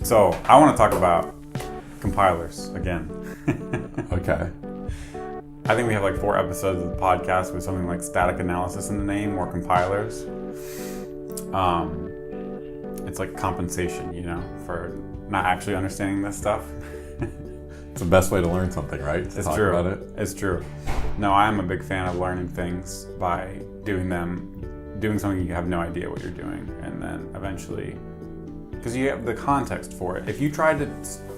So I want to talk about compilers again. Okay. I think we have like 4 episodes of the podcast with something like static analysis in the name or compilers. It's like compensation, for not actually understanding this stuff. It's the best way to learn something, right? It's true. About it. It's true. No, I am a big fan of learning things by doing something you have no idea what you're doing, and then eventually, because you have the context for it. If you tried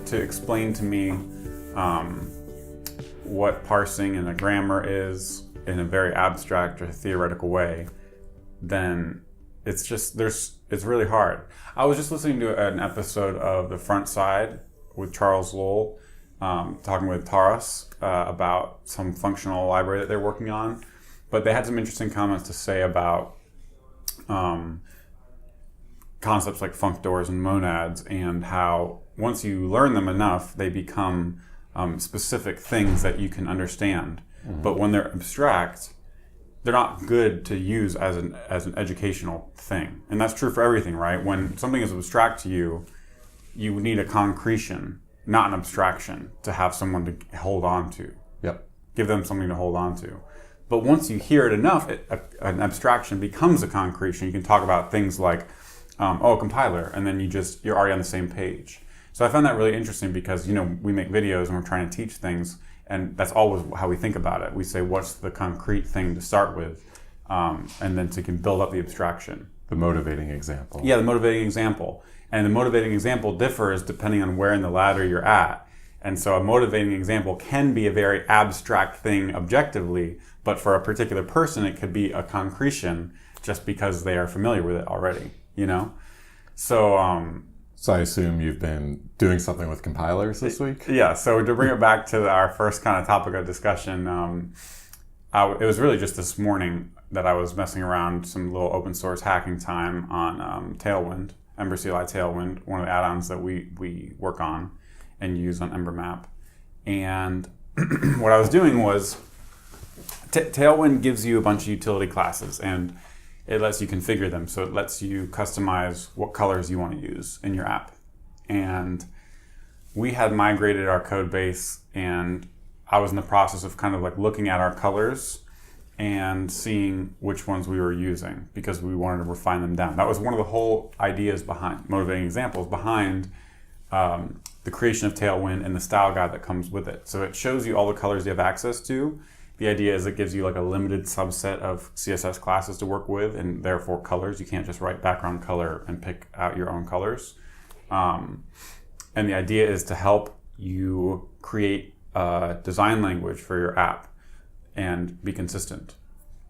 to explain to me what parsing and a grammar is in a very abstract or theoretical way, then it's really hard. I was just listening to an episode of The Front Side with Charles Lowell, talking with Taras about some functional library that they're working on. But they had some interesting comments to say about concepts like functors and monads, and how once you learn them enough, they become specific things that you can understand. Mm-hmm. But when they're abstract, they're not good to use as an educational thing. And that's true for everything, right? When something is abstract to you, you need a concretion, not an abstraction, to have someone to hold on to. Yep. Give them something to hold on to. But once you hear it enough, an abstraction becomes a concretion. You can talk about things like, a compiler, and then you're already on the same page. So I found that really interesting because, we make videos and we're trying to teach things, and that's always how we think about it. We say, what's the concrete thing to start with? And then you can build up the abstraction. The motivating example. Yeah, the motivating example. And the motivating example differs depending on where in the ladder you're at. And so a motivating example can be a very abstract thing objectively, but for a particular person, it could be a concretion just because they are familiar with it already, So I assume you've been doing something with compilers this week? Yeah, so to bring it back to our first kind of topic of discussion, it was really just this morning that I was messing around some little open source hacking time on Tailwind, EmberCLI Tailwind, one of the add-ons that we work on and use on EmberMap. And what I was doing was, Tailwind gives you a bunch of utility classes, and it lets you configure them. So it lets you customize what colors you want to use in your app. And we had migrated our code base, and I was in the process of kind of like looking at our colors and seeing which ones we were using because we wanted to refine them down. That was one of the whole ideas behind motivating examples behind the creation of Tailwind and the style guide that comes with it. So it shows you all the colors you have access to. The idea is it gives you like a limited subset of CSS classes to work with, and therefore colors. You can't just write background color and pick out your own colors. And the idea is to help you create a design language for your app and be consistent.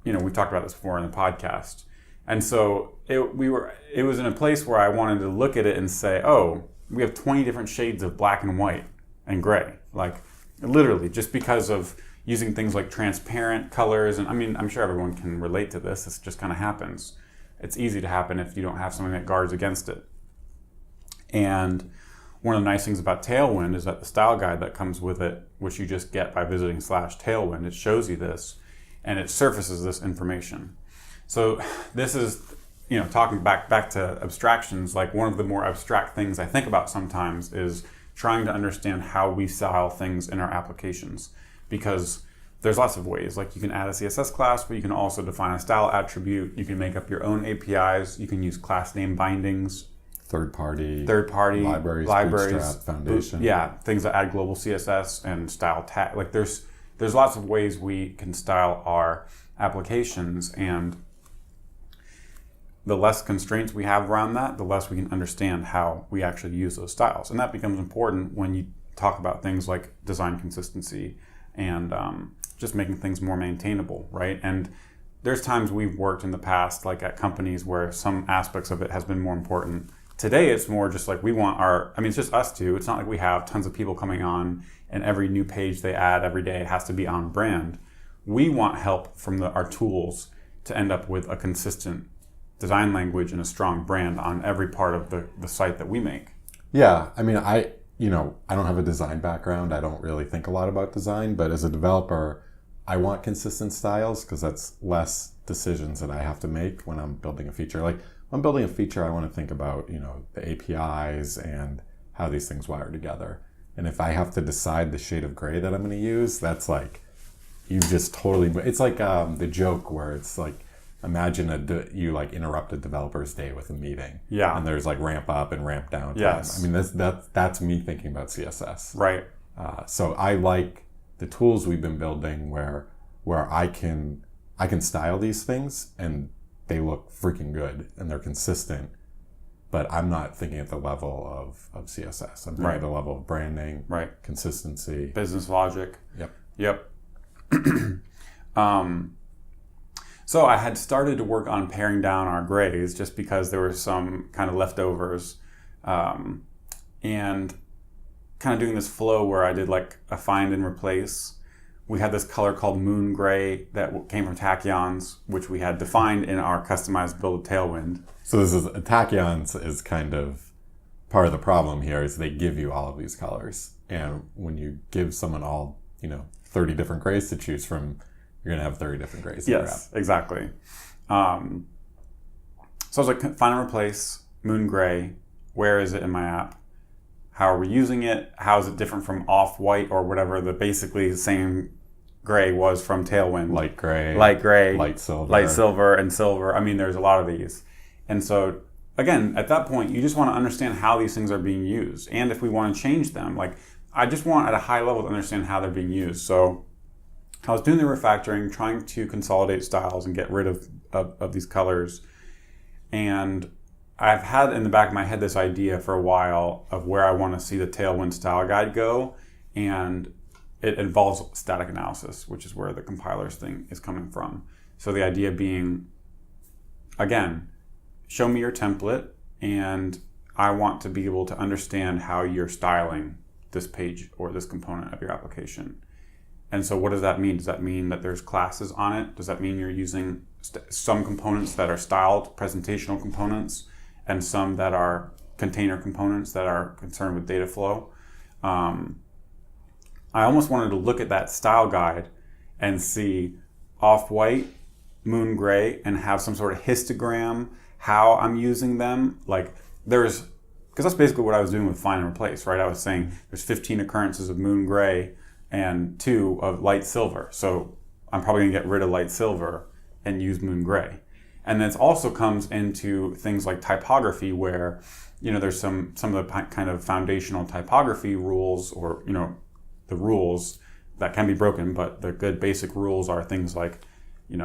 We've talked about this before in the podcast. And so it was in a place where I wanted to look at it and say, oh, we have 20 different shades of black and white and gray. Like literally just because of using things like transparent colors. And I mean, I'm sure everyone can relate to this. This just kind of happens. It's easy to happen if you don't have something that guards against it. And one of the nice things about Tailwind is that the style guide that comes with it, which you just get by visiting /Tailwind, it shows you this and it surfaces this information. So this is, talking back to abstractions, like one of the more abstract things I think about sometimes is trying to understand how we style things in our applications. Because there's lots of ways. Like you can add a CSS class, but you can also define a style attribute. You can make up your own APIs. You can use class name bindings. Third-party libraries, Bootstrap, Foundation. Things that add global CSS and style tag. Like there's lots of ways we can style our applications, and the less constraints we have around that, the less we can understand how we actually use those styles. And that becomes important when you talk about things like design consistency and just making things more maintainable, right? And there's times we've worked in the past, like at companies where some aspects of it has been more important. Today, it's more just like it's just us two. It's not like we have tons of people coming on and every new page they add every day has to be on brand. We want help from our tools to end up with a consistent design language and a strong brand on every part of the site that we make. Yeah, I mean, I don't have a design background. I don't really think a lot about design, but as a developer, I want consistent styles because that's less decisions that I have to make when I'm building a feature. Like when I'm building a feature, I want to think about, the APIs and how these things wire together. And if I have to decide the shade of gray that I'm going to use, that's like, you just totally, it's like the joke where it's like, imagine you like interrupt a developer's day with a meeting. Yeah. And there's like ramp up and ramp down time. Yes. I mean, that's me thinking about CSS. Right. So I like the tools we've been building where I can style these things and they look freaking good and they're consistent, but I'm not thinking at the level of CSS. I'm thinking at the level of branding, consistency, business logic. Yep. So I had started to work on paring down our grays just because there were some kind of leftovers, and kind of doing this flow where I did like a find and replace. We had this color called Moon Gray that came from Tachyons, which we had defined in our customized build of Tailwind. So this is Tachyons is kind of part of the problem here is they give you all of these colors, and when you give someone all 30 different grays to choose from, you're gonna have 30 different grays. Yes, exactly. So I was like, find and replace Moon Gray. Where is it in my app? How are we using it? How is it different from off-white or whatever the basically same gray was from Tailwind? Light gray, light silver, and silver. I mean, there's a lot of these. And so, again, at that point, you just want to understand how these things are being used. And if we want to change them, like, I just want at a high level to understand how they're being used. So I was doing the refactoring, trying to consolidate styles and get rid of these colors. And I've had in the back of my head this idea for a while of where I want to see the Tailwind style guide go. And it involves static analysis, which is where the compilers thing is coming from. So the idea being, again, show me your template, and I want to be able to understand how you're styling this page or this component of your application. And so what does that mean? Does that mean that there's classes on it? Does that mean you're using some components that are styled presentational components and some that are container components that are concerned with data flow? I almost wanted to look at that style guide and see off-white, moon gray, and have some sort of histogram, how I'm using them. Like because that's basically what I was doing with find and replace, right? I was saying there's 15 occurrences of moon gray and 2 of light silver. So I'm probably gonna get rid of light silver and use moon gray. And then it also comes into things like typography where, there's some of the kind of foundational typography rules or, the rules that can be broken, but the good basic rules are things like,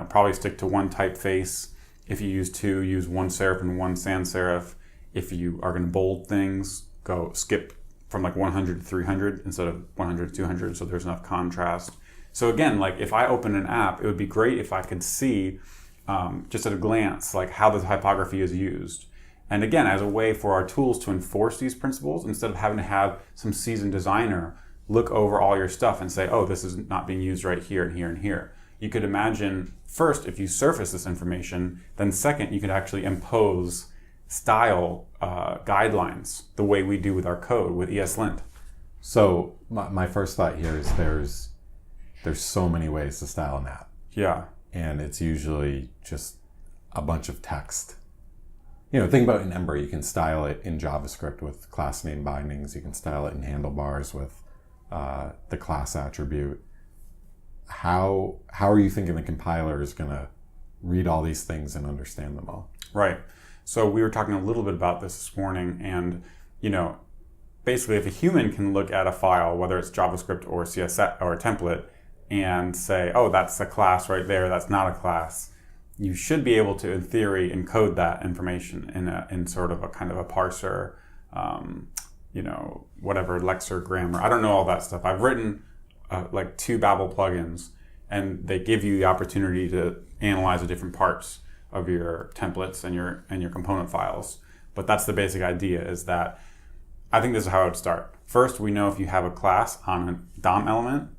probably stick to one typeface. If you use 2, use 1 serif and 1 sans serif. If you are gonna bold things, go skip from like 100 to 300 instead of 100 to 200 so there's enough contrast. So again, like if I open an app, it would be great if I could see just at a glance like how the typography is used. And again, as a way for our tools to enforce these principles instead of having to have some seasoned designer look over all your stuff and say, oh, this is not being used right here and here and here. You could imagine first, if you surface this information, then second, you could actually impose style guidelines the way we do with our code with ESLint. So my first thought here is there's so many ways to style an app. Yeah. And it's usually just a bunch of text. Think about in Ember, you can style it in JavaScript with class name bindings. You can style it in handlebars with the class attribute. How are you thinking the compiler is going to read all these things and understand them all? Right. So we were talking a little bit about this morning, and basically if a human can look at a file, whether it's JavaScript or CSS or a template, and say, oh, that's a class right there, that's not a class, you should be able to, in theory, encode that information in sort of a kind of a parser, whatever, lexer, grammar. I don't know all that stuff. I've written like 2 Babel plugins, and they give you the opportunity to analyze the different parts of your templates and your component files. But that's the basic idea, is that I think this is how I would start. First, we know if you have a class on a DOM element,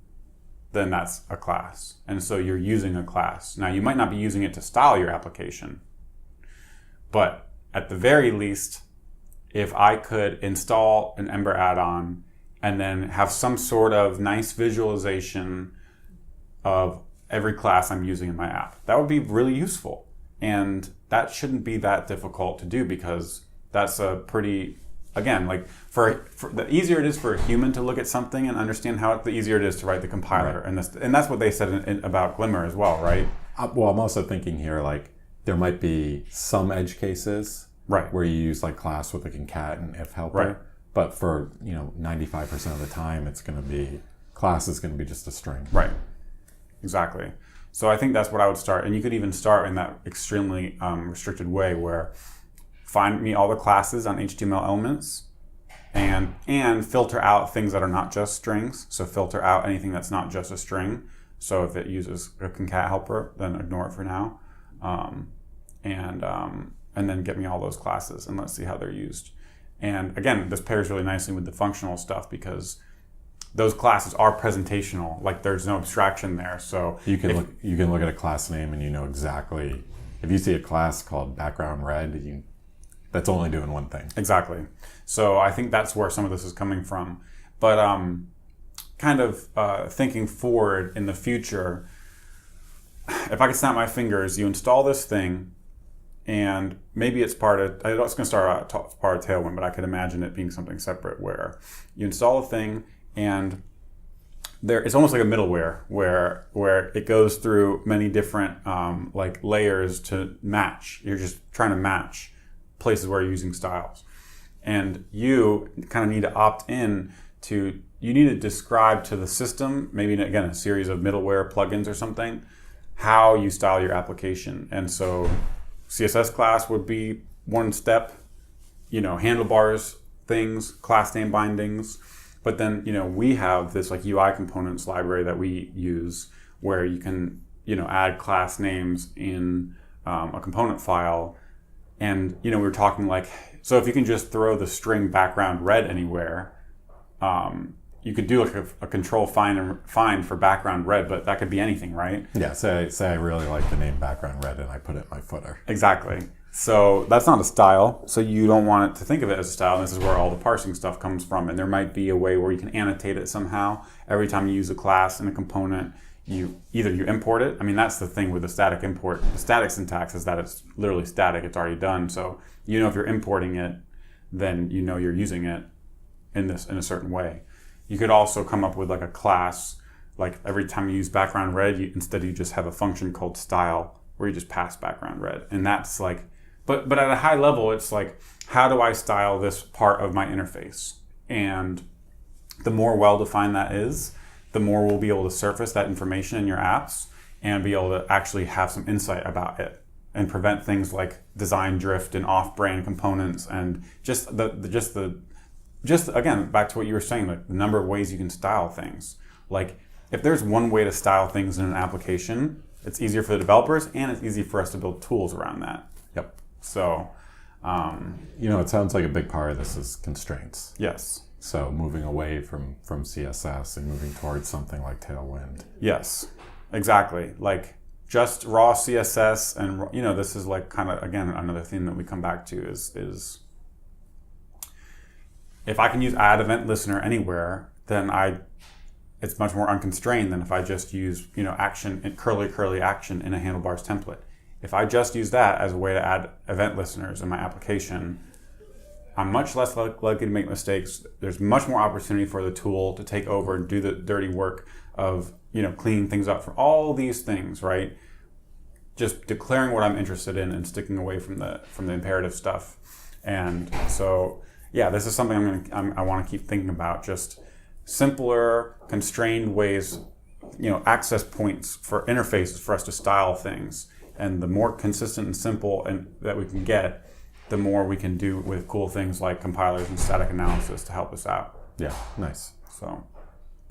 then that's a class. And so you're using a class. Now, you might not be using it to style your application, but at the very least, if I could install an Ember add-on and then have some sort of nice visualization of every class I'm using in my app, that would be really useful. And that shouldn't be that difficult to do because that's a pretty again, like for the easier it is for a human to look at something and understand how the easier it is to write the compiler. Right. And that's what they said about Glimmer as well, right? Well, I'm also thinking here, like, there might be some edge cases where you use like class with a concat and if helper. Right. But for 95% of the time, it's going to be class is going to be just a string. Right. Exactly. So I think that's what I would start. And you could even start in that extremely restricted way where find me all the classes on HTML elements and filter out things that are not just strings. So filter out anything that's not just a string. So if it uses a concat helper, then ignore it for now. And then get me all those classes and let's see how they're used. And again, this pairs really nicely with the functional stuff because those classes are presentational. Like there's no abstraction there. So you can look at a class name and you know exactly if you see a class called background red, that's only doing one thing. Exactly. So I think that's where some of this is coming from. But kind of thinking forward in the future, if I could snap my fingers, you install this thing. And maybe it's part of, I was going to start out part of Tailwind, but I could imagine it being something separate where you install a thing and it's almost like a middleware where it goes through many different like layers to match. You're just trying to match places where you're using styles. And you kind of need to opt in to, you need to describe to the system, maybe again, a series of middleware plugins or something, how you style your application. And so CSS class would be one step, handlebars, things, class name bindings. But then, we have this like UI components library that we use where you can, add class names in a component file. And, we were talking like, so if you can just throw the string background red anywhere, you could do like a control find for background red, but that could be anything, right? Yeah, say I really like the name background red and I put it in my footer. Exactly. So that's not a style, so you don't want it to think of it as a style, and this is where all the parsing stuff comes from. And there might be a way where you can annotate it somehow. Every time you use a class and a component, you import it. I mean, that's the thing with the static import. The static syntax is that it's literally static, it's already done. So if you're importing it, then you're using it in a certain way. You could also come up with like a class, like every time you use background red, instead you just have a function called style where you just pass background red. And that's like, but at a high level, it's like, how do I style this part of my interface? And the more well-defined that is, the more we'll be able to surface that information in your apps and be able to actually have some insight about it and prevent things like design drift and off-brand components and just again, back to what you were saying, like the number of ways you can style things. Like if there's one way to style things in an application, it's easier for the developers and it's easy for us to build tools around that. Yep. So, it sounds like a big part of this is constraints. Yes. So moving away from CSS and moving towards something like Tailwind. Yes, exactly. Like just raw CSS and, this is like kind of, again, another theme that we come back to is if I can use add event listener anywhere, then it's much more unconstrained than if I just use, action and curly action in a handlebars template. If I just use that as a way to add event listeners in my application, I'm much less likely to make mistakes. There's much more opportunity for the tool to take over and do the dirty work of, cleaning things up for all these things, right? Just declaring what I'm interested in and sticking away from the imperative stuff. And so, yeah, this is something I want to keep thinking about. Just simpler, constrained ways, access points for interfaces for us to style things. And the more consistent and simple that we can get, the more we can do with cool things like compilers and static analysis to help us out. Yeah, nice. So,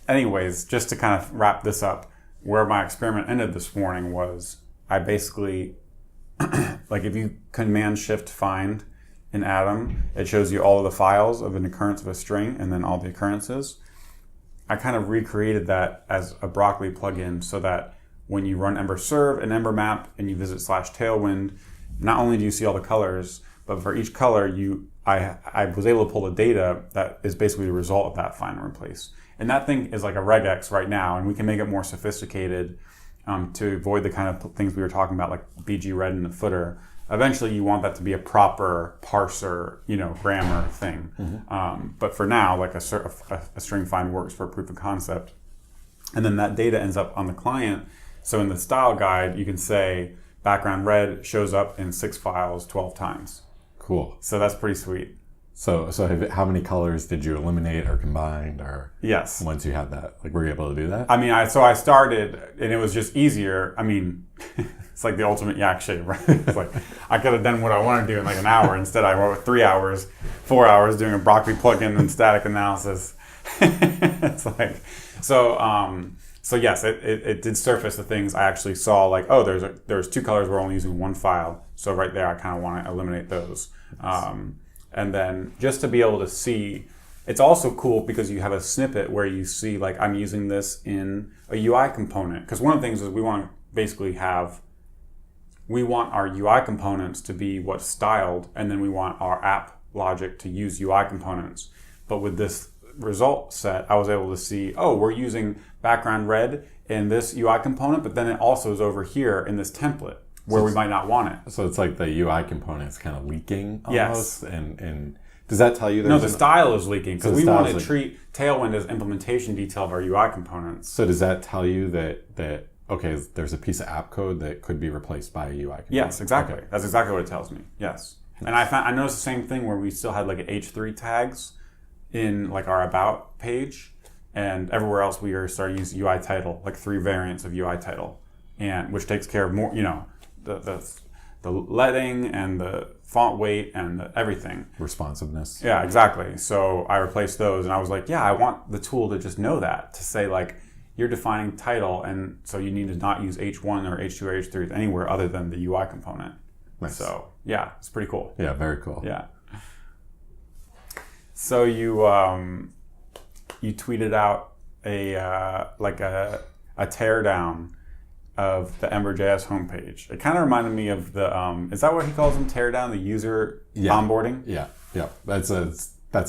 anyways, just to kind of wrap this up, where my experiment ended this morning was I basically, like if you Command-Shift find in Atom, it shows you all of the files of an occurrence of a string and then all the occurrences. I kind of recreated that as a Broccoli plugin so that when you run EmberServe and EmberMap and you visit /Tailwind, not only do you see all the colors, but for each color, I was able to pull the data that is basically the result of that find and replace. And that thing is like a regex right now, and we can make it more sophisticated to avoid the kind of things we were talking about, like BG red in the footer. eventually you want that to be a proper parser, grammar thing. But for now, like a string find works for a proof of concept. And then that data ends up on the client. So in the style guide, you can say background red shows up in 6 files 12 times. Cool. So that's pretty sweet. So how many colors did you eliminate or combine, or yes, once you had that, like, were you able to do that? I mean, I started and it was just easier. I mean, it's like the ultimate yak shave, right? It's like I could have done what I want to do in like an hour. Instead, I wrote 3 hours, 4 hours doing a broccoli plugin and static analysis. It's like so yes, it did surface the things I actually saw. Like, oh, there's 2 colors. We're only using 1 file. So right there, I kind of want to eliminate those. And then just to be able to see, it's also cool because you have a snippet where you see, like, I'm using this in a UI component. Because one of the things is we want to basically we want our UI components to be what's styled, and then we want our app logic to use UI components. But with this result set, I was able to see, oh, we're using background red in this UI component, but then it also is over here in this template where we might not want it. So it's like the UI component is kind of leaking Yes. almost. And does that tell you No, the style is leaking because we want to treat Tailwind as implementation detail of our UI components. So does that tell you that okay, there's a piece of app code that could be replaced by a UI component? Yes, exactly. Okay. That's exactly what it tells me. Yes. And I noticed the same thing where we still had like H3 tags in like our about page, and everywhere else we are starting to use UI title, like 3 variants of UI title, and which takes care of more, the leading and the font weight and everything. Responsiveness. Yeah, exactly. So I replaced those, and I was like, yeah, I want the tool to just know that, to say like, you're defining title, and so you need to not use H1 or H2 or H3 anywhere other than the UI component. Nice. So yeah, it's pretty cool. Yeah, very cool. Yeah. So you tweeted out a teardown of the EmberJS homepage. It kind of reminded me of the is that what he calls them? Teardown, the user onboarding. Yeah. That's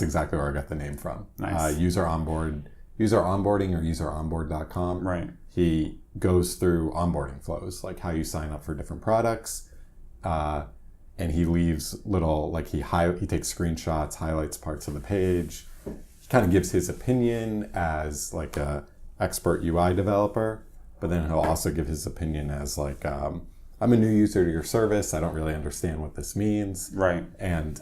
exactly where I got the name from. Nice. User onboarding or useronboard.com. Right. He goes through onboarding flows, like how you sign up for different products, and he leaves little, like he takes screenshots, highlights parts of the page. He kind of gives his opinion as like a expert UI developer, but then he'll also give his opinion as like, I'm a new user to your service. I don't really understand what this means. Right. And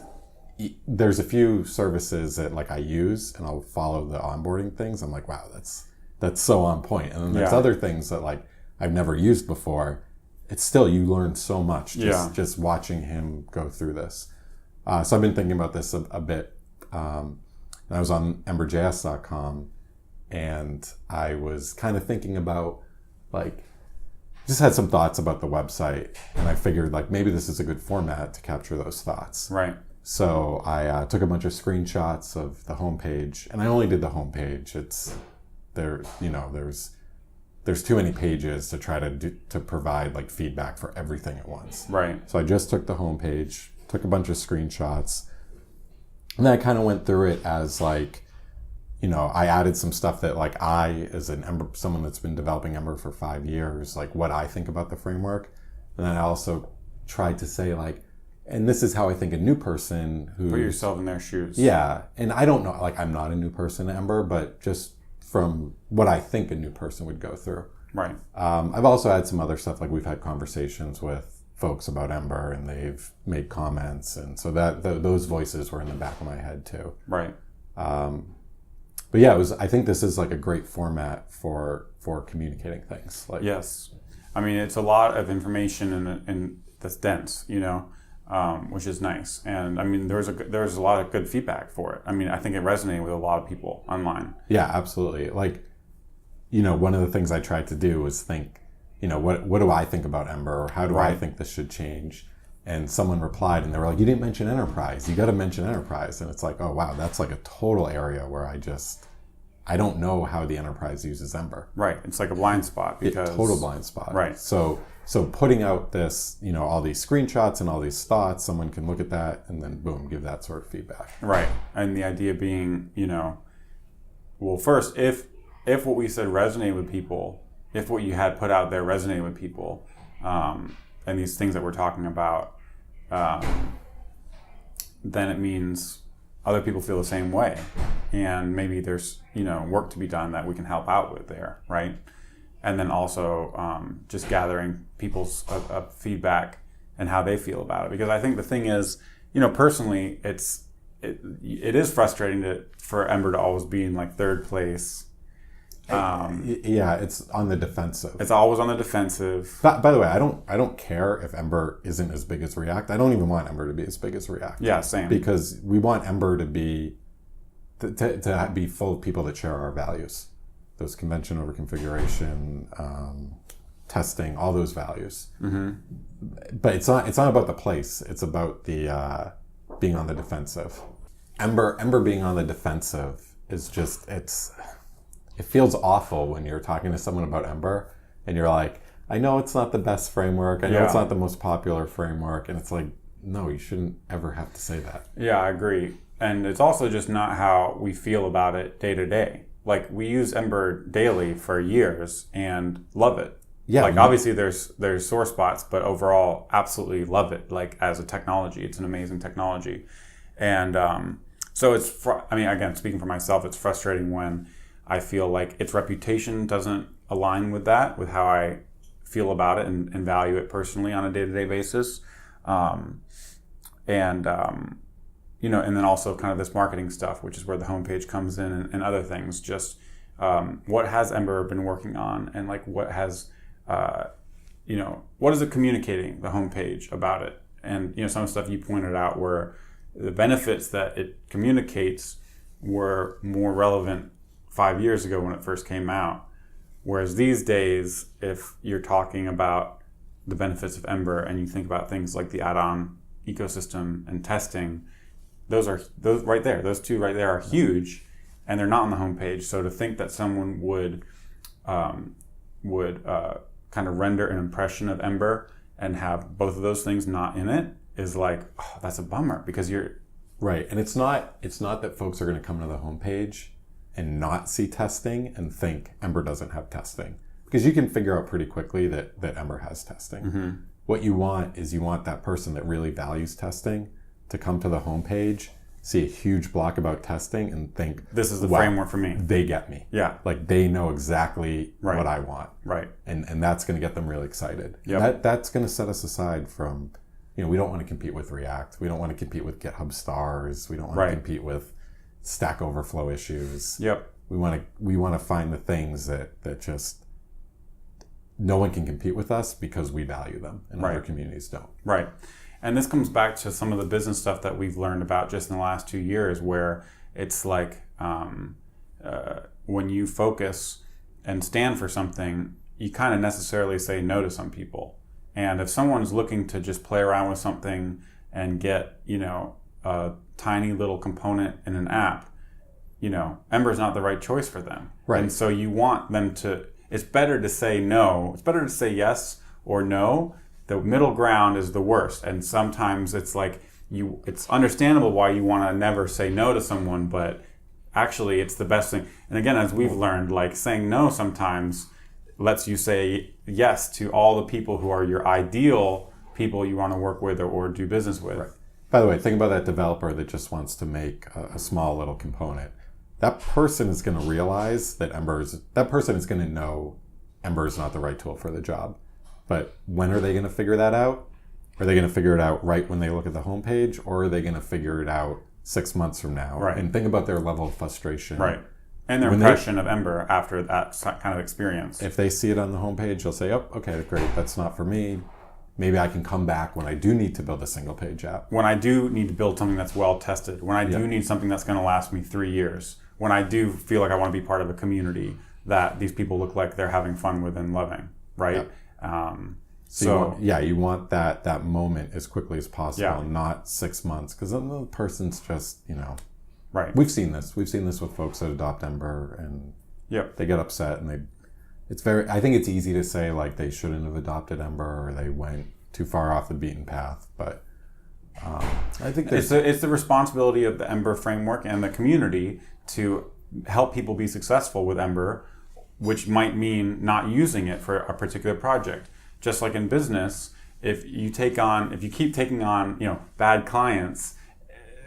there's a few services that like I use, and I'll follow the onboarding things. I'm like, wow, that's so on point. And then there's other things that like I've never used before. It's still, you learn so much just watching him go through this. So I've been thinking about this a bit. And I was on EmberJS.com, and I was kind of thinking about, like, just had some thoughts about the website, and I figured like maybe this is a good format to capture those thoughts. Right. So I took a bunch of screenshots of the homepage, and I only did the homepage. There's too many pages to try to provide like feedback for everything at once. Right. So I just took the homepage, took a bunch of screenshots, and then I kind of went through it as like, I added some stuff that like I, as someone that's been developing Ember for 5 years, like what I think about the framework. And then I also tried to say like, and this is how I think a new person who... Put yourself in their shoes. Yeah. And I don't know, like I'm not a new person in Ember, but just from what I think a new person would go through. Right. I've also had some other stuff, like we've had conversations with folks about Ember, and they've made comments. And so those voices were in the back of my head too. Right. But yeah, I think this is like a great format for communicating things. Like, yes. I mean, it's a lot of information and that's dense, which is nice. And I mean, there's a lot of good feedback for it. I mean, I think it resonated with a lot of people online. Yeah, absolutely. Like, one of the things I tried to do was think, what do I think about Ember, or how do I think this should change? And someone replied, and they were like, you didn't mention enterprise. You got to mention enterprise. And it's like, oh, wow, that's like a total area where I don't know how the enterprise uses Ember. Right. It's like a blind spot because... Total blind spot. Right. So putting out this, all these screenshots and all these thoughts, someone can look at that and then boom, give that sort of feedback. Right. And the idea being, well, first, if what we said resonated with people, if what you had put out there resonated with people, and these things that we're talking about, then it means other people feel the same way, and maybe there's work to be done that we can help out with there, right? And then also just gathering people's feedback and how they feel about it, because I think the thing is, personally, it is frustrating for Ember to always be in like third place. It's on the defensive. It's always on the defensive. By the way, I don't care if Ember isn't as big as React. I don't even want Ember to be as big as React. Yeah, same. Because we want Ember to be full of people that share our values. Those convention over configuration, testing, all those values. Mm-hmm. But it's not about the place. It's about the being on the defensive. Ember being on the defensive is just it feels awful when you're talking to someone about Ember and you're like, I know it's not the best framework. I know it's not the most popular framework. And it's like, no, you shouldn't ever have to say that. Yeah, I agree. And it's also just not how we feel about it day to day. Like, we use Ember daily for years and love it. Yeah. Like, obviously there's sore spots, but overall, absolutely love it. Like, as a technology, it's an amazing technology. And so again, speaking for myself, it's frustrating when I feel like its reputation doesn't align with how I feel about it and value it personally on a day-to-day basis. And then also kind of this marketing stuff, which is where the homepage comes in, and other things. Just what has Ember been working on, and like what has, what is it communicating, the homepage, about it? And some of the stuff you pointed out were the benefits that it communicates were more relevant 5 years ago when it first came out. Whereas these days, if you're talking about the benefits of Ember and you think about things like the add-on ecosystem and testing, those two right there are huge, and they're not on the homepage. So to think that someone would kind of render an impression of Ember and have both of those things not in it is like, oh, that's a bummer, because you're right. And it's not that folks are going to come to the homepage and not see testing and think Ember doesn't have testing, because you can figure out pretty quickly that Ember has testing. Mm-hmm. What you want that person that really values testing to come to the homepage, see a huge block about testing, and think, this is the framework for me. They get me. Yeah. Like, they know exactly what I want. Right. And that's going to get them really excited. Yep. That's going to set us aside from, we don't want to compete with React. We don't want to compete with GitHub stars. We don't want to compete with Stack Overflow issues. Yep. We want to find the things that just no one can compete with us, because we value them and other communities don't. Right. And this comes back to some of the business stuff that we've learned about just in the last 2 years, where it's like when you focus and stand for something, you kind of necessarily say no to some people. And if someone's looking to just play around with something and get, a tiny little component in an app, Ember's not the right choice for them. Right. And so you want them to, it's better to say no. It's better to say yes or no. The middle ground is the worst. And sometimes it's like it's understandable why you want to never say no to someone, but actually it's the best thing. And again, as we've learned, like, saying no sometimes lets you say yes to all the people who are your ideal people you want to work with or do business with. Right. By the way, think about that developer that just wants to make a small little component. That person is going to realize that person is going to know Ember is not the right tool for the job. But when are they going to figure that out? Are they going to figure it out right when they look at the homepage, or are they going to figure it out 6 months from now? Right. And think about their level of frustration. Right. And their impression of Ember after that kind of experience. If they see it on the homepage, they'll say, oh, okay, great, that's not for me. Maybe I can come back when I do need to build a single page app. When I do need to build something that's well tested. When I do need something that's going to last me 3 years. When I do feel like I want to be part of a community that these people look like they're having fun with and loving, right? Yep. You want that moment as quickly as possible, not 6 months, because then the person's just, right. We've seen this with folks that adopt Ember, and they get upset, and I think it's easy to say like they shouldn't have adopted Ember, or they went too far off the beaten path, but I think it's the responsibility of the Ember framework and the community to help people be successful with Ember, which might mean not using it for a particular project. Just like in business, if you keep taking on, bad clients,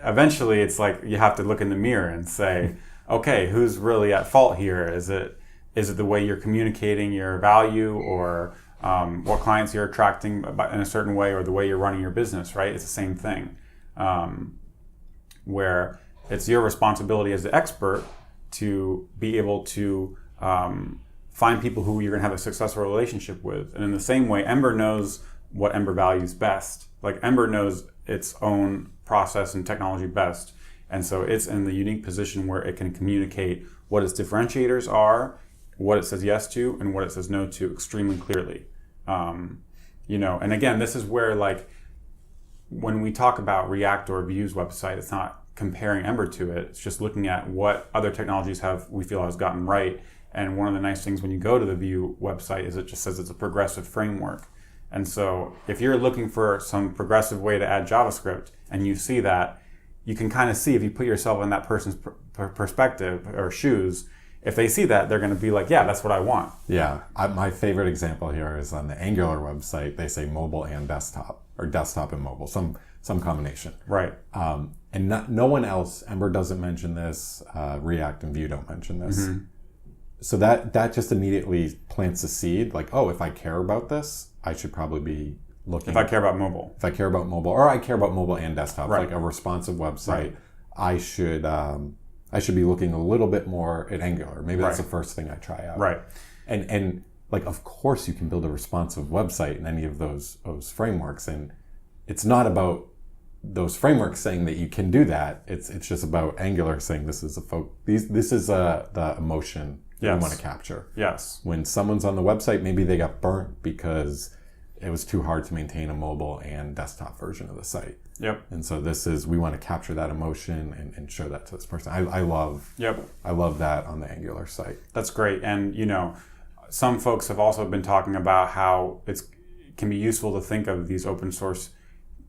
eventually it's like you have to look in the mirror and say, okay, who's really at fault here? Is it the way you're communicating your value, or what clients you're attracting in a certain way, or the way you're running your business, right? It's the same thing, where it's your responsibility as the expert to be able to find people who you're going to have a successful relationship with. And in the same way, Ember knows what Ember values best. Like, Ember knows its own process and technology best. And so it's in the unique position where it can communicate what its differentiators are, what it says yes to, and what it says no to extremely clearly. And again, this is where, like, when we talk about React or Vue's website, it's not comparing Ember to it. It's just looking at what other technologies we feel has gotten right. And one of the nice things when you go to the Vue website is it just says it's a progressive framework. And so if you're looking for some progressive way to add JavaScript and you see that, you can kind of see, if you put yourself in that person's perspective or shoes, if they see that, they're going to be like, yeah, that's what I want. Yeah. My favorite example here is on the Angular website, they say mobile and desktop, or desktop and mobile, some combination. Right. And no one else, Ember doesn't mention this, React and Vue don't mention this. Mm-hmm. So that just immediately plants a seed, like, oh, if I care about this, I should probably be looking. If I care about mobile. If I care about mobile, or I care about mobile and desktop, right. Like a responsive website, right. I should be looking a little bit more at Angular. Maybe that's right. The first thing I try out. Right. And like, of course you can build a responsive website in any of those frameworks. And it's not about those frameworks saying that you can do that. It's just about Angular saying this is the emotion yes. we want to capture. Yes. When someone's on the website, maybe they got burnt because it was too hard to maintain a mobile and desktop version of the site. Yep. And so we want to capture that emotion and show that to this person. I love that on the Angular site. That's great. And, some folks have also been talking about how it can be useful to think of these open source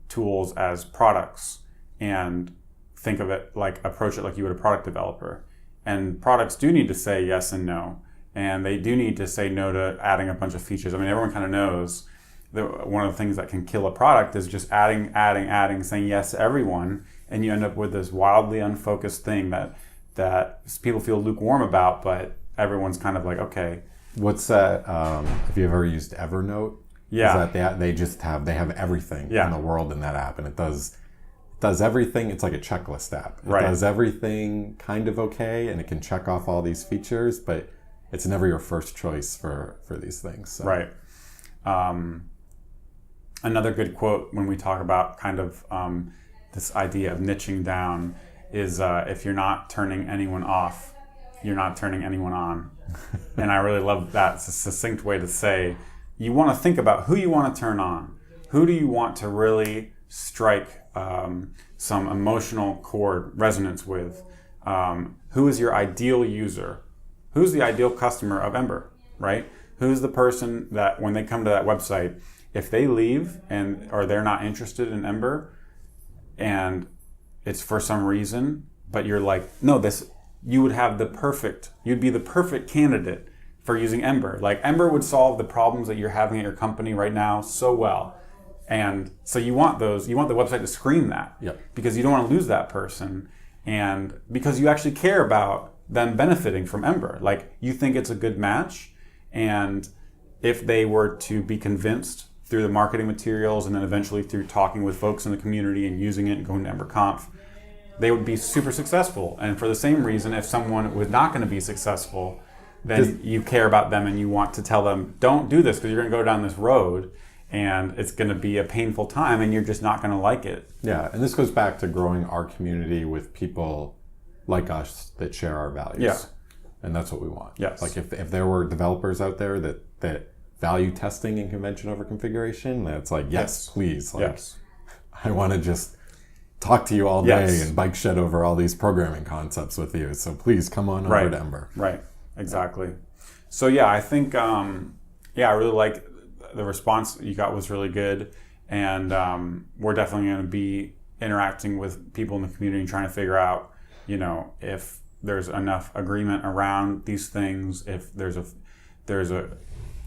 tools as products and think of it approach it like you would a product developer. And products do need to say yes and no. And they do need to say no to adding a bunch of features. I mean, everyone kind of knows that one of the things that can kill a product is just adding, saying yes to everyone. And you end up with this wildly unfocused thing that people feel lukewarm about, but everyone's kind of like, okay. What's that? Have you ever used Evernote? Yeah. Is that they have everything in the world in that app, and it does everything. It's like a checklist app. It right. does everything kind of okay, and it can check off all these features, but it's never your first choice for these things. So. Right. Another good quote when we talk about kind of this idea of niching down is if you're not turning anyone off, you're not turning anyone on. And I really love that. It's a succinct way to say you want to think about who you want to turn on. Who do you want to really strike some emotional chord resonance with? Who is your ideal user? Who's the ideal customer of Ember, right? Who's the person that when they come to that website, if they leave or they're not interested in Ember and it's for some reason, but you're like, no, you'd be the perfect candidate for using Ember. Like, Ember would solve the problems that you're having at your company right now so well. And so you want the website to scream that. Yep. Because you don't want to lose that person, and because you actually care about them benefiting from Ember. Like, you think it's a good match, and if they were to be convinced through the marketing materials and then eventually through talking with folks in the community and using it and going to EmberConf, they would be super successful. And for the same reason, if someone was not going to be successful, then you care about them and you want to tell them, don't do this because you're going to go down this road and it's going to be a painful time and you're just not going to like it. Yeah, and this goes back to growing our community with people like us that share our values. Yeah. And that's what we want. Yes. Like if there were developers out there that value testing and convention over configuration, that's like, yes, please. Like, yes. I want to just talk to you all day yes. and bike shed over all these programming concepts with you. So please come on over to Ember. Right, exactly. So yeah, I think, I really like the response you got was really good. And we're definitely going to be interacting with people in the community and trying to figure out, if there's enough agreement around these things, if there's a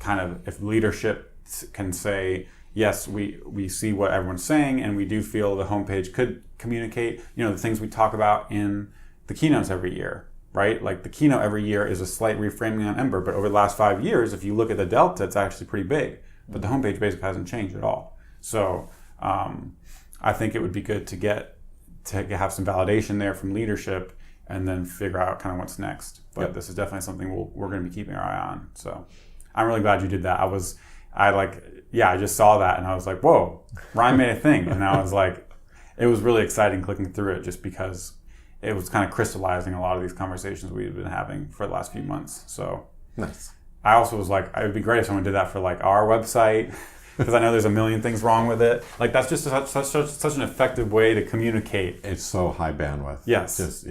kind of, if leadership can say, yes, we see what everyone's saying, and we do feel the homepage could communicate, the things we talk about in the keynotes every year, right? Like the keynote every year is a slight reframing on Ember, but over the last 5 years, if you look at the delta, it's actually pretty big. But the homepage basically hasn't changed at all. So I think it would be good to have some validation there from leadership, and then figure out kind of what's next. But This is definitely something we're going to be keeping our eye on. So I'm really glad you did that. I just saw that and I was like, whoa, Ryan made a thing. And I was like, it was really exciting clicking through it, just because it was kind of crystallizing a lot of these conversations we've been having for the last few months. So nice. I also was like, it would be great if someone did that for like our website, because I know there's a million things wrong with it. Like that's just such an effective way to communicate. It's so high bandwidth. Yes.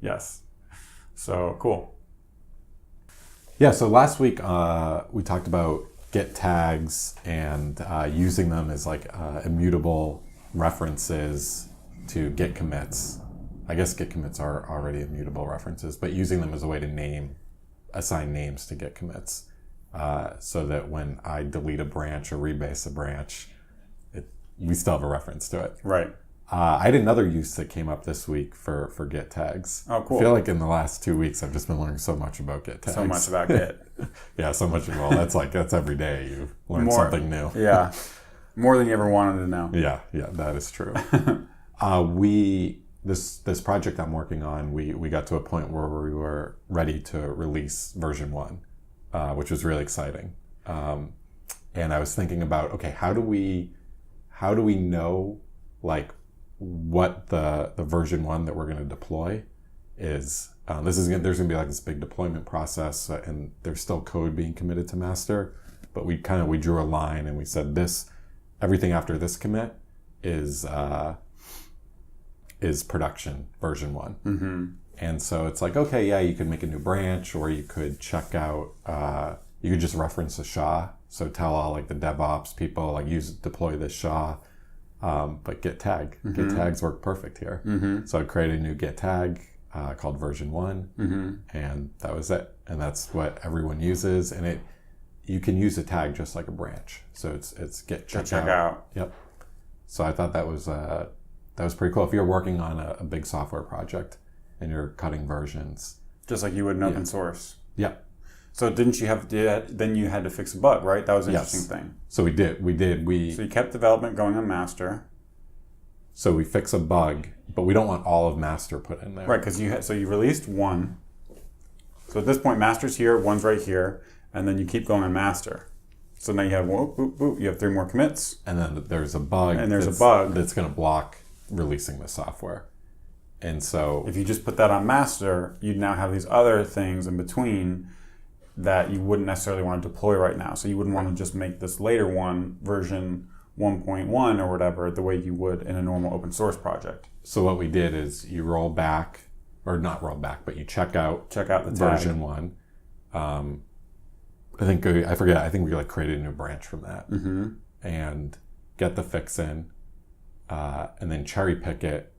Yes. So cool. Yeah, so last week we talked about Git tags and using them as like immutable references to Git commits. I guess Git commits are already immutable references, but using them as a way to assign names to Git commits, so that when I delete a branch or rebase a branch, we still have a reference to it. Right. I had another use that came up this week for Git tags. Oh, cool. I feel like in the last 2 weeks, I've just been learning so much about Git tags. So much about Git. Yeah, so much. Well, that's every day you learn something new. Yeah. More than you ever wanted to know. Yeah, that is true. This project I'm working on, we got to a point where we were ready to release version 1, which was really exciting. And I was thinking about, okay, how do we know like what the version 1 that we're going to deploy is? There's going to be like this big deployment process, and there's still code being committed to master, but we drew a line and we said everything after this commit is production version 1. Mm-hmm. And so it's like, okay, yeah, you could make a new branch, or you could check out, you could just reference a SHA. So tell all like the DevOps people, like deploy this SHA, but Git tag. Mm-hmm. Git tags work perfect here. Mm-hmm. So I created a new Git tag called version 1, mm-hmm. and that was it. And that's what everyone uses. And you can use a tag just like a branch. So it's Git checkout. Yep. So I thought that was pretty cool. If you're working on a big software project and you're cutting versions, just like you would in open source. Yep. So then you had to fix a bug, right? That was an interesting thing. So we did. So you kept development going on master. So we fix a bug, but we don't want all of master put in there. Right, because you released 1. So at this point, master's here, 1's right here, and then you keep going on master. So now you have you have 3 more commits. And then there's a bug. That's going to block releasing the software. And so if you just put that on master, you'd now have these other things in between that you wouldn't necessarily want to deploy right now. So you wouldn't want to just make this later one, version 1.1 or whatever, the way you would in a normal open source project. So what we did is you roll back, or not roll back, but you check out the tag. Version 1. I think we like created a new branch from that, mm-hmm. and get the fix in, and then cherry pick it.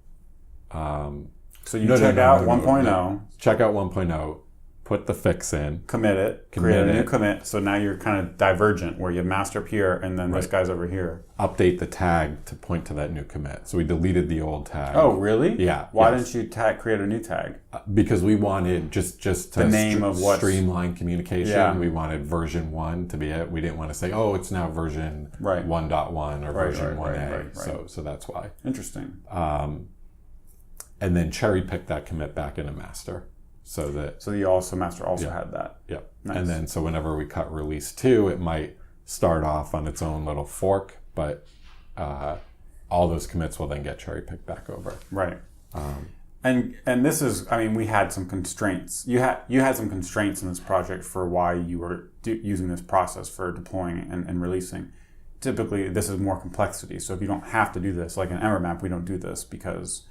So you check out 1.0. Check out 1.0, put the fix in. Commit it, create a new commit. So now you're kind of divergent, where you have master up here and then this guy's over here. Update the tag to point to that new commit. So we deleted the old tag. Oh, really? Yeah. Why didn't you create a new tag? Because we wanted just to the name of what streamline communication. Yeah. We wanted version 1 to be it. We didn't want to say, oh, it's now version 1.1 or version 1A. Right. So that's why. Interesting. And then cherry pick that commit back into master. So master also had that. Yep. Nice. And then so whenever we cut release 2, it might start off on its own little fork, but all those commits will then get cherry picked back over. Right. And this is, we had some constraints. You had some constraints in this project for why you were using this process for deploying and releasing. Typically, this is more complexity. So if you don't have to do this, like in EmberMap, we don't do this because,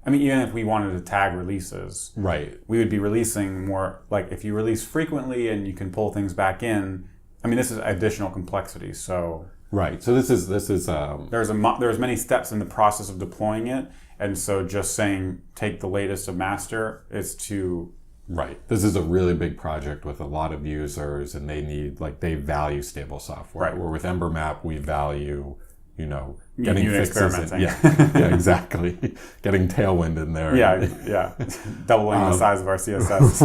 even if we wanted to tag releases, right, we would be releasing more, like if you release frequently and you can pull things back in, this is additional complexity. So right. So this is there's many steps in the process of deploying it, and so just saying take the latest of master is too Right. This is a really big project with a lot of users, and they value stable software. Right. Where with EmberMap, we value, Getting fixes. experimenting. Yeah, exactly. Getting Tailwind in there. Yeah. Doubling the size of our CSS.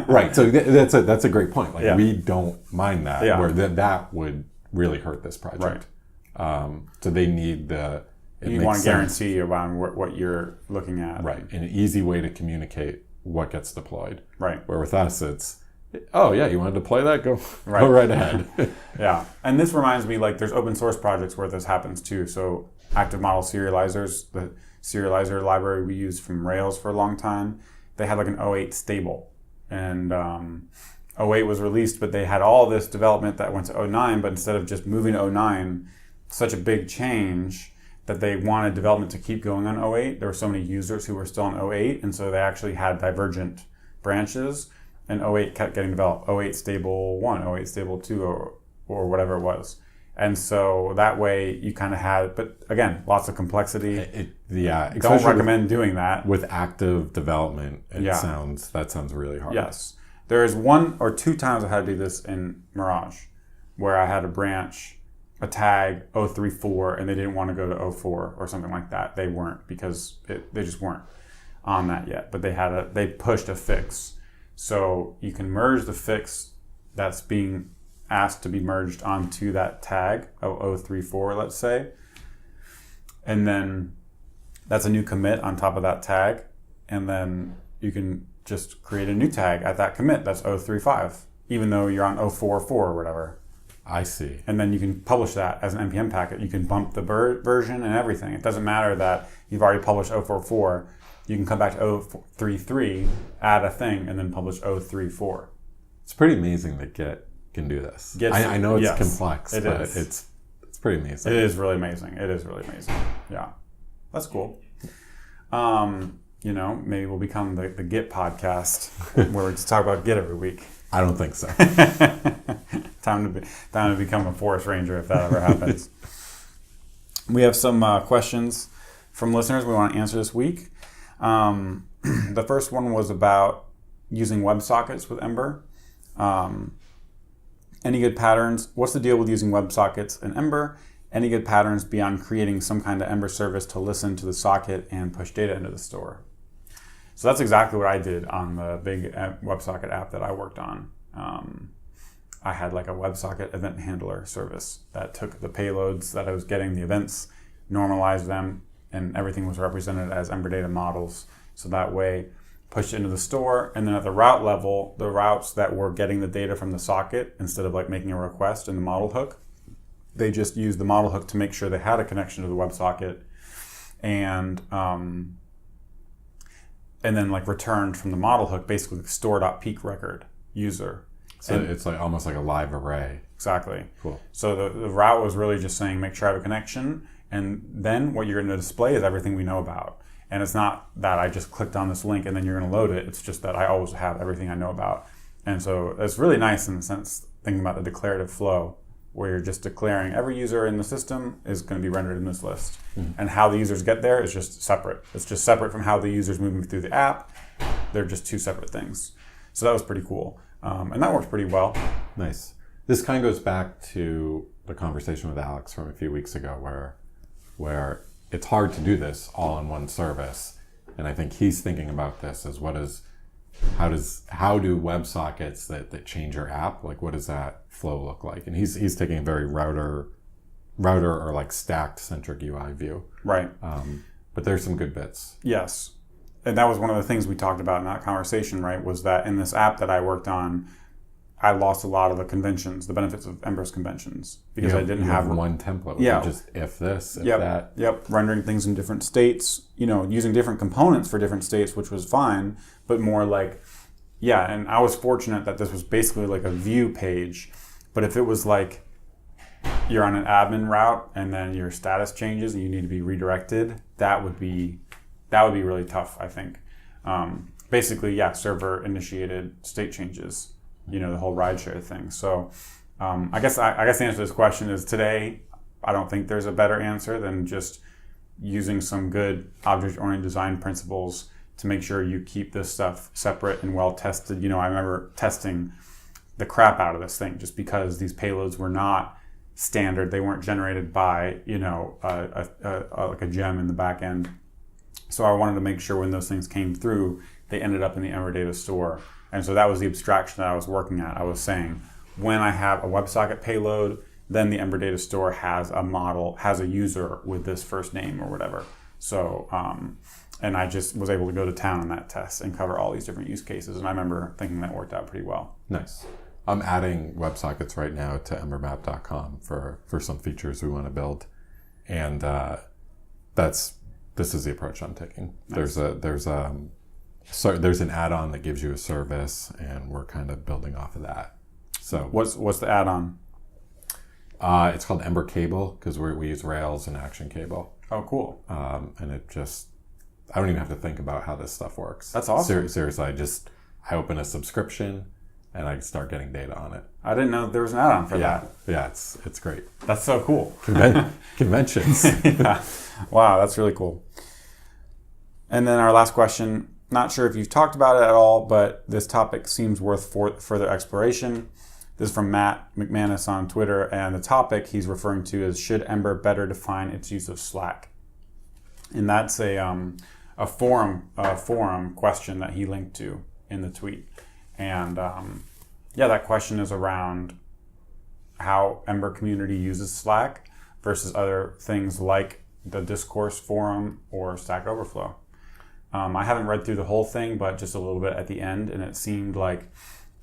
Right. So that's a great point. We don't mind that. Yeah. Where that would really hurt this project. Right. So they need you want to guarantee around what you're looking at. Right. And an easy way to communicate what gets deployed. Right. Where with us, it's, oh yeah, you want to deploy that? Go right ahead. Yeah. And this reminds me, there's open source projects where this happens too. So active model serializers, the serializer library we used from Rails for a long time, they had an 08 stable. And 08 was released, but they had all this development that went to 09, but instead of just moving to 09, such a big change that they wanted development to keep going on 08. There were so many users who were still on 08, and so they actually had divergent branches, and 08 kept getting developed. 08 stable 1, 08 stable 2, or whatever it was. And so that way you kind of had, but again, lots of complexity. Don't recommend doing that. With active development, that sounds really hard. Yes. There's 1 or 2 times I had to do this in Mirage, where I had a branch, a tag 034, and they didn't want to go to 04 or something like that. They weren't, because they just weren't on that yet. But they pushed a fix. So you can merge the fix that's being asked to be merged onto that tag of 034, let's say. And then that's a new commit on top of that tag. And then you can just create a new tag at that commit that's 035, even though you're on 044 or whatever. I see. And then you can publish that as an NPM packet. You can bump the version and everything. It doesn't matter that you've already published 044. You can come back to 033, add a thing, and then publish 034. It's pretty amazing that Git can do this. I know it's complex, but it's pretty amazing. It is really amazing. Yeah. That's cool. Maybe we'll become the Git podcast where we just talk about Git every week. I don't think so. Time to become a forest ranger if that ever happens. We have some questions from listeners we want to answer this week. The first one was about using WebSockets with Ember. Any good patterns? What's the deal with using WebSockets in Ember? Any good patterns beyond creating some kind of Ember service to listen to the socket and push data into the store? So that's exactly what I did on the big WebSocket app that I worked on. I had a WebSocket event handler service that took the payloads that I was getting, the events, normalized them, and everything was represented as Ember data models. So that way, pushed it into the store, and then at the route level, the routes that were getting the data from the socket, instead of making a request in the model hook, they just used the model hook to make sure they had a connection to the WebSocket, and then returned from the model hook, basically store.peak record user. So it's almost like a live array. Exactly. Cool. So the route was really just saying, make sure I have a connection, and then what you're going to display is everything we know about. And it's not that I just clicked on this link and then you're going to load it. It's just that I always have everything I know about. And so it's really nice in the sense, thinking about the declarative flow, where you're just declaring every user in the system is going to be rendered in this list. Mm-hmm. And how the users get there is just separate. It's just separate from how the user's moving through the app. They're just 2 separate things. So that was pretty cool. And that worked pretty well. Nice. This kind of goes back to the conversation with Alex from a few weeks ago where it's hard to do this all in one service. And I think he's thinking about this as how do WebSockets that change your app, what does that flow look like? And he's taking a very router or stacked centric UI view. Right. But there's some good bits. Yes. And that was one of the things we talked about in that conversation, right? Was that in this app that I worked on, I lost a lot of the conventions, the benefits of Ember's conventions, because I didn't have one template. Yeah. Just if this, if yep. that. Yep. Rendering things in different states, using different components for different states, which was fine, but more and I was fortunate that this was basically a view page. But if it was you're on an admin route and then your status changes and you need to be redirected, that would be really tough, I think. Basically, server initiated state changes, the whole rideshare thing. So I guess the answer to this question is today, I don't think there's a better answer than just using some good object-oriented design principles to make sure you keep this stuff separate and well tested. I remember testing the crap out of this thing just because these payloads were not standard. They weren't generated by, like a gem in the back end. So I wanted to make sure when those things came through, they ended up in the Ember data store. And so that was the abstraction that I was working at. I was saying, when I have a WebSocket payload, then the Ember data store has a user with this first name or whatever. So, and I just was able to go to town on that test and cover all these different use cases. And I remember thinking that worked out pretty well. Nice. I'm adding WebSockets right now to EmberMap.com for some features we want to build. And this is the approach I'm taking. Nice. There's an add-on that gives you a service, and we're kind of building off of that. So what's the add-on? It's called Ember Cable because we use Rails and Action Cable. Oh, cool. And I don't even have to think about how this stuff works. That's awesome. Seriously, I open a subscription and I start getting data on it. I didn't know there was an add-on for that. Yeah, it's great. That's so cool. Conventions. Yeah. Wow, that's really cool. And then our last question, not sure if you've talked about it at all, but this topic seems worth further exploration. This is from Matt McManus on Twitter, and the topic he's referring to is, should Ember better define its use of Slack? And that's a forum question that he linked to in the tweet. And that question is around how Ember community uses Slack versus other things like the Discourse forum or Stack Overflow. I haven't read through the whole thing, but just a little bit at the end, and it seemed like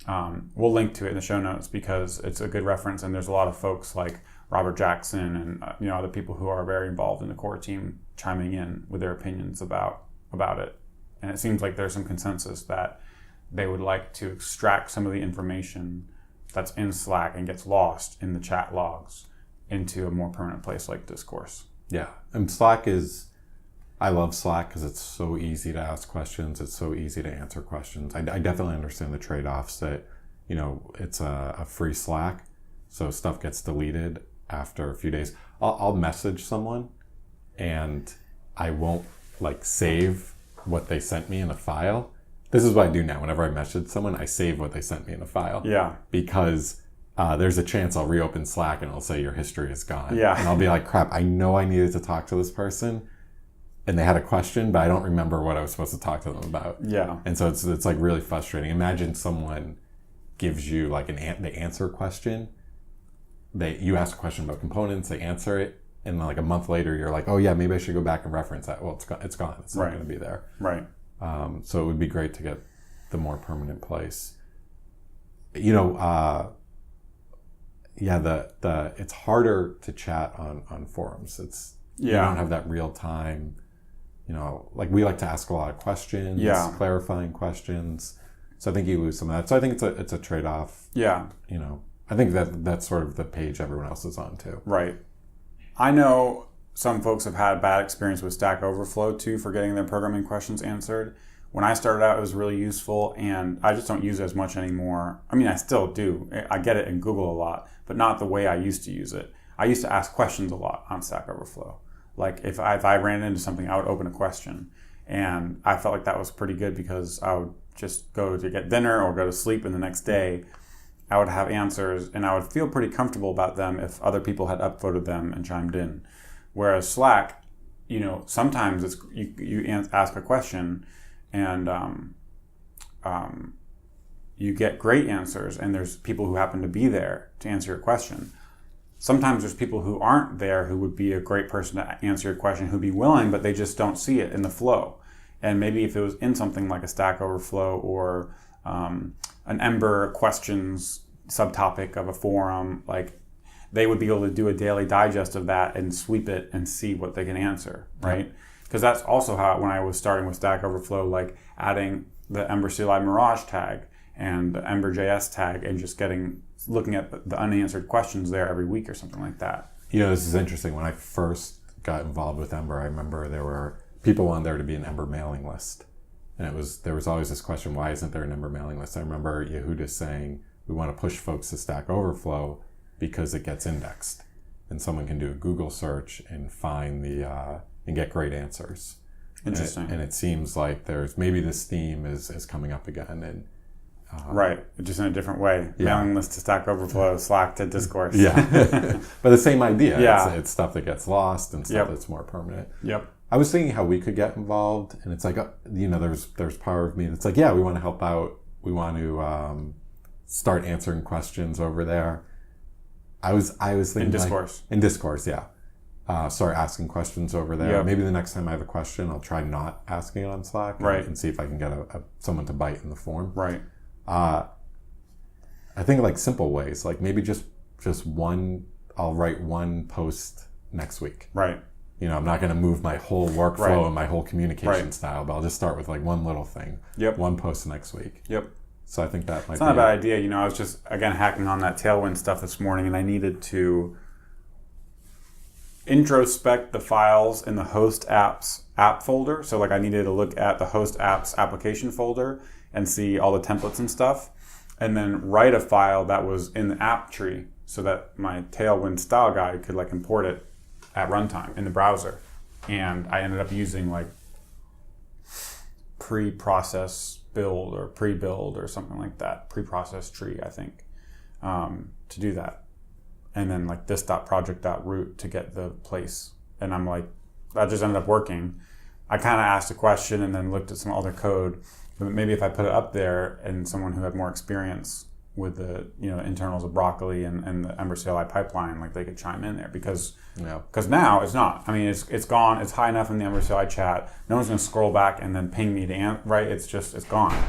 we'll link to it in the show notes because it's a good reference, and there's a lot of folks like Robert Jackson and other people who are very involved in the core team chiming in with their opinions about it. And it seems like there's some consensus that they would like to extract some of the information that's in Slack and gets lost in the chat logs into a more permanent place like Discourse. Yeah, and I love Slack because it's so easy to ask questions. It's so easy to answer questions. I definitely understand the trade-offs that, it's a free Slack, so stuff gets deleted after a few days. I'll message someone and I won't save what they sent me in a file. This is what I do now. Whenever I message someone, I save what they sent me in a file. Yeah. Because there's a chance I'll reopen Slack and it'll say your history is gone. Yeah. And I'll be like, crap, I know I needed to talk to this person and they had a question, but I don't remember what I was supposed to talk to them about. Yeah. And so it's really frustrating. Imagine someone gives you the answer question. You ask a question about components, they answer it, and then a month later you're like, oh yeah, maybe I should go back and reference that. Well, it's gone. It's not going to be there. Right. So it would be great to get the more permanent place. It's harder to chat on forums. You don't have that real time. We like to ask a lot of questions, clarifying questions. So I think you lose some of that. So I think it's a trade-off. Yeah. I think that's sort of the page everyone else is on too. Right. I know some folks have had bad experience with Stack Overflow too for getting their programming questions answered. When I started out, it was really useful, and I just don't use it as much anymore. I mean, I still do. I get it in Google a lot, but not the way I used to use it. I used to ask questions a lot on Stack Overflow. If I ran into something, I would open a question, and I felt like that was pretty good because I would just go to get dinner or go to sleep, and the next day I would have answers, and I would feel pretty comfortable about them if other people had upvoted them and chimed in. Whereas Slack, sometimes it's you ask a question, and you get great answers, and there's people who happen to be there to answer your question. Sometimes there's people who aren't there who would be a great person to answer your question, who'd be willing, but they just don't see it in the flow. And maybe if it was in something like a Stack Overflow or an Ember questions subtopic of a forum, they would be able to do a daily digest of that and sweep it and see what they can answer, right? Because that's also how, when I was starting with Stack Overflow, adding the Ember CLI Mirage tag and the EmberJS tag and just looking at the unanswered questions there every week or something like that. This is interesting. When I first got involved with Ember, I remember there were people on there to be an Ember mailing list. And there was always this question, why isn't there an Ember mailing list? I remember Yehuda saying, we want to push folks to Stack Overflow because it gets indexed. And someone can do a Google search and find and get great answers. Interesting. And it seems like there's maybe this theme is coming up again. And right, just in a different way. Yeah. Mailing list to Stack Overflow, Slack to Discourse. Yeah. But the same idea. Yeah. It's stuff that gets lost and stuff Yep. that's more permanent. Yep. I was thinking how we could get involved, and it's like, there's part of me that's like, yeah, we want to help out. We want to start answering questions over there. I was thinking In Discourse. In Discourse, yeah. Start asking questions over there. Yep. Maybe the next time I have a question, I'll try not asking it on Slack, Right. and see if I can get someone to bite in the form. Right. I think like simple ways, like maybe just one. I'll write one post next week. Right. I'm not going to move my whole workflow Right. and my whole communication Right. style, but I'll just start with like one little thing. Yep. One post next week. Yep. So I think that might It's be not a bad idea. I was just, again, hacking on that Tailwind stuff this morning, and I needed to introspect the files in the host apps app folder. So like I needed to look at the host apps application folder and see all the templates and stuff, and then write a file that was in the app tree so that my Tailwind style guide could like import it at runtime in the browser. And I ended up using like pre-process build or pre-build or something like that, pre-process tree, I think, to do that. And then like this.project.root to get the place. And I'm like, that just ended up working. I kind of asked a question and then looked at some other code. But maybe if I put it up there and someone who had more experience with the internals of Broccoli and the Ember CLI pipeline, like they could chime in there because now it's not. I mean, it's gone. It's high enough in the Ember CLI chat. No one's going to scroll back and then ping me to right. It's gone.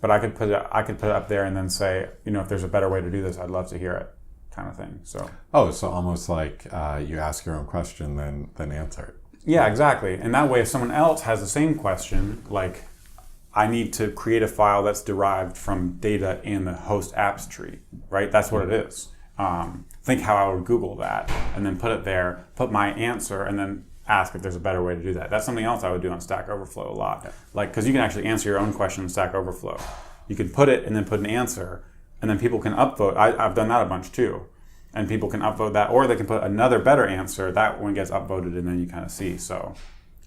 But I could put it up there and then say, if there's a better way to do this, I'd love to hear it, kind of thing. So so almost like you ask your own question, then answer it. Yeah, exactly. And that way, if someone else has the same question, like I need to create a file that's derived from data in the host apps tree, right? That's what it is. Think how I would Google that and then put it there, put my answer, and then ask if there's a better way to do that. That's something else I would do on Stack Overflow a lot. Yeah. Like, because you can actually answer your own question in Stack Overflow. You can put it and then put an answer, and then people can upvote. I've done that a bunch too. And people can upvote that, or they can put another better answer. That one gets upvoted, and then you kind of see. So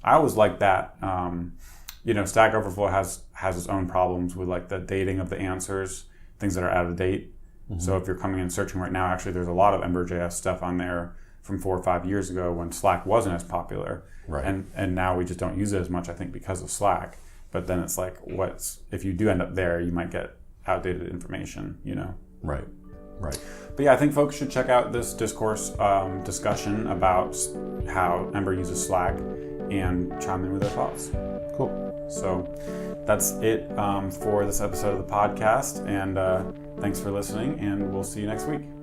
I always like that. Stack Overflow has its own problems with like the dating of the answers, things that are out of date. Mm-hmm. So if you're coming in searching right now, actually there's a lot of EmberJS stuff on there from 4 or 5 years ago when Slack wasn't as popular. Right. And now we just don't use it as much, I think, because of Slack. But then it's like, if you do end up there, you might get outdated information, Right. But yeah, I think folks should check out this discourse discussion about how Ember uses Slack and chime in with their thoughts. Cool. So that's it for this episode of the podcast. And thanks for listening, and we'll see you next week.